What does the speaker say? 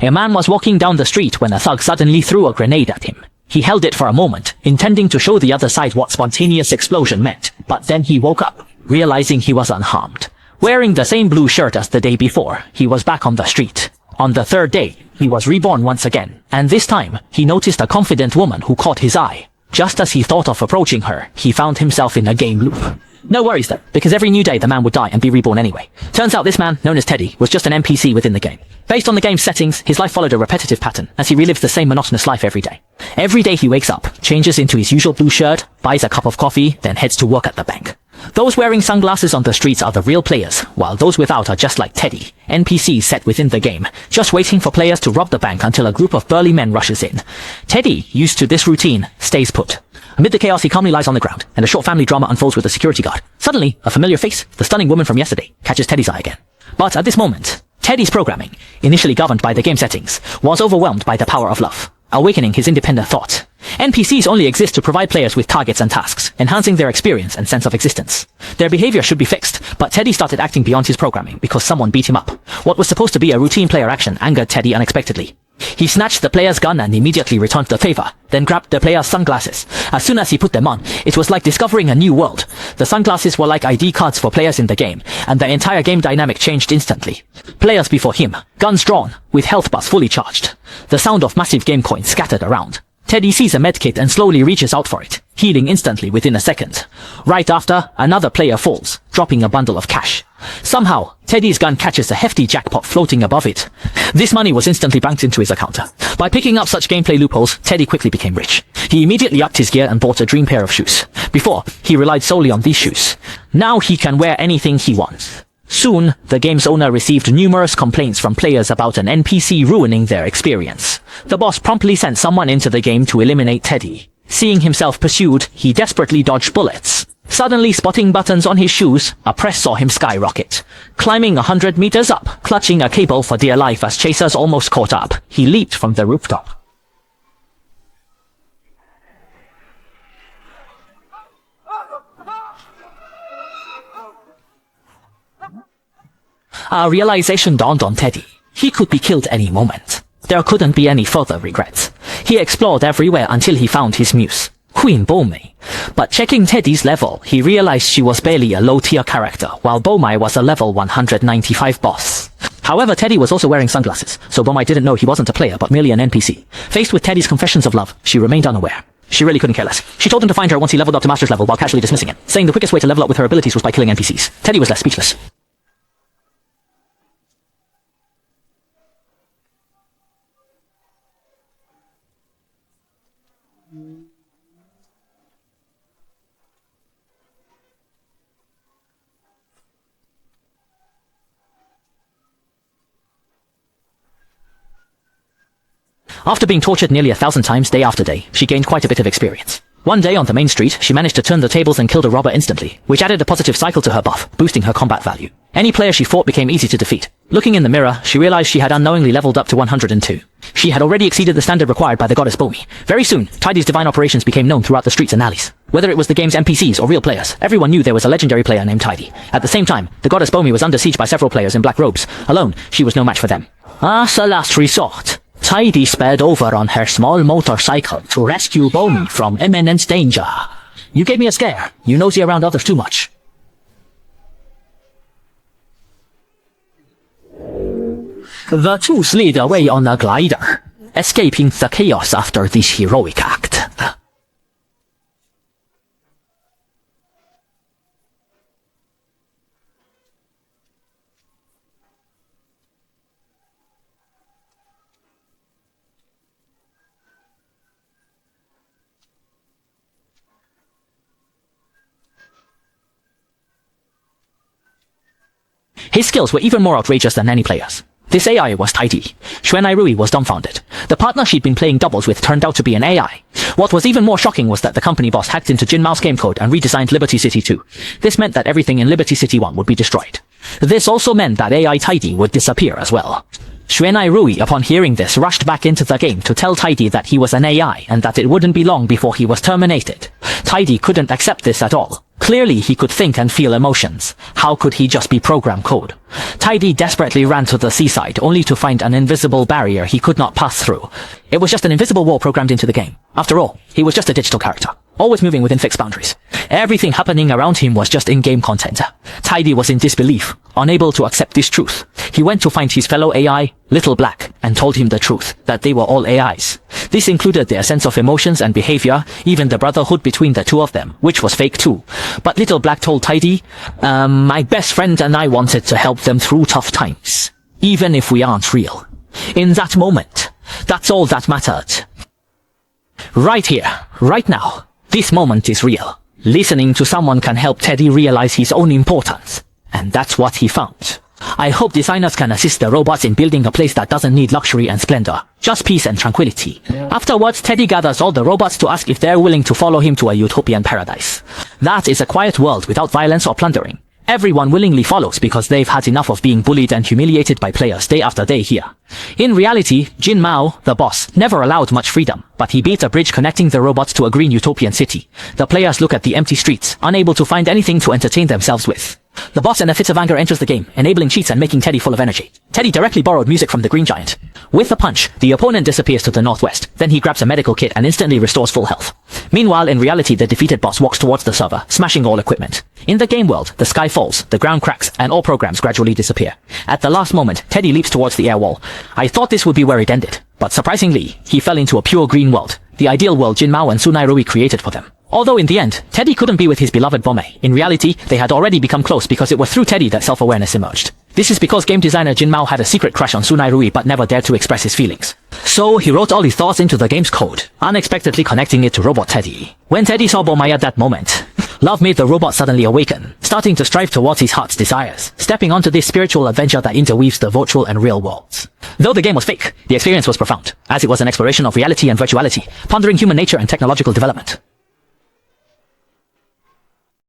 A man was walking down the street when a thug suddenly threw a grenade at him. He held it for a moment, intending to show the other side what spontaneous explosion meant, but then he woke up, realizing he was unharmed. Wearing the same blue shirt as the day before, he was back on the street. On the third day, he was reborn once again, and this time, he noticed a confident woman who caught his eye. Just as he thought of approaching her, he found himself in a game loop. No worries though, because every new day the man would die and be reborn anyway. Turns out this man, known as Teddy, was just an NPC within the game. Based on the game's settings, his life followed a repetitive pattern, as he relives the same monotonous life every day. Every day he wakes up, changes into his usual blue shirt, buys a cup of coffee, then heads to work at the bank. Those wearing sunglasses on the streets are the real players, while those without are just like Teddy, NPCs set within the game, just waiting for players to rob the bank until a group of burly men rushes in. Teddy, used to this routine, stays put. Amid the chaos, he calmly lies on the ground, and a short family drama unfolds with the security guard. Suddenly, a familiar face, the stunning woman from yesterday, catches Teddy's eye again. But at this moment, Teddy's programming, initially governed by the game settings, was overwhelmed by the power of love, awakening his independent thought. NPCs only exist to provide players with targets and tasks, enhancing their experience and sense of existence. Their behavior should be fixed, but Teddy started acting beyond his programming because someone beat him up. What was supposed to be a routine player action angered Teddy unexpectedly. He snatched the player's gun and immediately returned the favor, then grabbed the player's sunglasses. As soon as he put them on, it was like discovering a new world. The sunglasses were like ID cards for players in the game, and the entire game dynamic changed instantly. Players before him, guns drawn, with health bars fully charged. The sound of massive game coins scattered around. Teddy sees a medkit and slowly reaches out for it, healing instantly within a second. Right after, another player falls, dropping a bundle of cash. Somehow, Teddy's gun catches a hefty jackpot floating above it. This money was instantly banked into his account. By picking up such gameplay loopholes, Teddy quickly became rich. He immediately upped his gear and bought a dream pair of shoes. Before, he relied solely on these shoes. Now he can wear anything he wants. Soon, the game's owner received numerous complaints from players about an NPC ruining their experience. The boss promptly sent someone into the game to eliminate Teddy. Seeing himself pursued, he desperately dodged bullets. Suddenly spotting buttons on his shoes, a press saw him skyrocket. Climbing 100 meters up, clutching a cable for dear life as chasers almost caught up, he leaped from the rooftop. A realization dawned on Teddy. He could be killed any moment. There couldn't be any further regrets. He explored everywhere until he found his muse, Queen Bomei. But checking Teddy's level, he realized she was barely a low-tier character, while Bomei was a level 195 boss. However, Teddy was also wearing sunglasses, so Bomei didn't know he wasn't a player but merely an NPC. Faced with Teddy's confessions of love, she remained unaware. She really couldn't care less. She told him to find her once he leveled up to master's level while casually dismissing him, saying the quickest way to level up with her abilities was by killing NPCs. Teddy was left speechless. After being tortured nearly 1,000 times day after day, she gained quite a bit of experience. One day on the main street, she managed to turn the tables and killed a robber instantly, which added a positive cycle to her buff, boosting her combat value. Any player she fought became easy to defeat. Looking in the mirror, she realized she had unknowingly leveled up to 102. She had already exceeded the standard required by the goddess Bomei. Very soon, Tidy's divine operations became known throughout the streets and alleys. Whether it was the game's NPCs or real players, everyone knew there was a legendary player named Tidy. At the same time, the goddess Bomei was under siege by several players in black robes. Alone, she was no match for them. As a last resort, Tidy sped over on her small motorcycle to rescue Bomei from imminent danger. You gave me a scare. You nosy around others too much. The two slid away on a glider, escaping the chaos after this heroic act. His skills were even more outrageous than any players. This AI was Tidy. Rui was dumbfounded. The partner she'd been playing doubles with turned out to be an AI. What was even more shocking was that the company boss hacked into Jin Mao's game code and redesigned Liberty City 2. This meant that everything in Liberty City 1 would be destroyed. This also meant that AI Tidy would disappear as well. Rui, upon hearing this, rushed back into the game to tell Tidy that he was an AI and that it wouldn't be long before he was terminated. Tidy couldn't accept this at all. Clearly, he could think and feel emotions. How could he just be program code? Tidy desperately ran to the seaside, only to find an invisible barrier he could not pass through. It was just an invisible wall programmed into the game. After all, he was just a digital character, always moving within fixed boundaries. Everything happening around him was just in-game content. Tidy was in disbelief, unable to accept this truth. He went to find his fellow AI, Little Black, and told him the truth, that they were all AIs. This included their sense of emotions and behavior, even the brotherhood between the two of them, which was fake too. But Little Black told Tidy, my best friend and I wanted to help them through tough times, even if we aren't real. In that moment, that's all that mattered. Right here, right now, this moment is real. Listening to someone can help Teddy realize his own importance. And that's what he found. I hope designers can assist the robots in building a place that doesn't need luxury and splendor, just peace and tranquility. Afterwards, Teddy gathers all the robots to ask if they're willing to follow him to a utopian paradise. That is a quiet world without violence or plundering. Everyone willingly follows because they've had enough of being bullied and humiliated by players day after day here. In reality, Jin Mao, the boss, never allowed much freedom, but he built a bridge connecting the robots to a green utopian city. The players look at the empty streets, unable to find anything to entertain themselves with. The boss in a fit of anger enters the game, enabling cheats and making Teddy full of energy. Teddy directly borrowed music from the Green Giant. With a punch, the opponent disappears to the northwest, then he grabs a medical kit and instantly restores full health. Meanwhile, in reality, the defeated boss walks towards the server, smashing all equipment. In the game world, the sky falls, the ground cracks, and all programs gradually disappear. At the last moment, Teddy leaps towards the air wall. I thought this would be where it ended, but surprisingly, he fell into a pure green world, the ideal world Jin Mao and Tsunai Rui created for them. Although in the end, Teddy couldn't be with his beloved Bome. In reality, they had already become close because it was through Teddy that self-awareness emerged. This is because game designer Jin Mao had a secret crush on Tsunai Rui but never dared to express his feelings. So he wrote all his thoughts into the game's code, unexpectedly connecting it to Robot Teddy. When Teddy saw Bome at that moment, love made the robot suddenly awaken, starting to strive towards his heart's desires, stepping onto this spiritual adventure that interweaves the virtual and real worlds. Though the game was fake, the experience was profound, as it was an exploration of reality and virtuality, pondering human nature and technological development.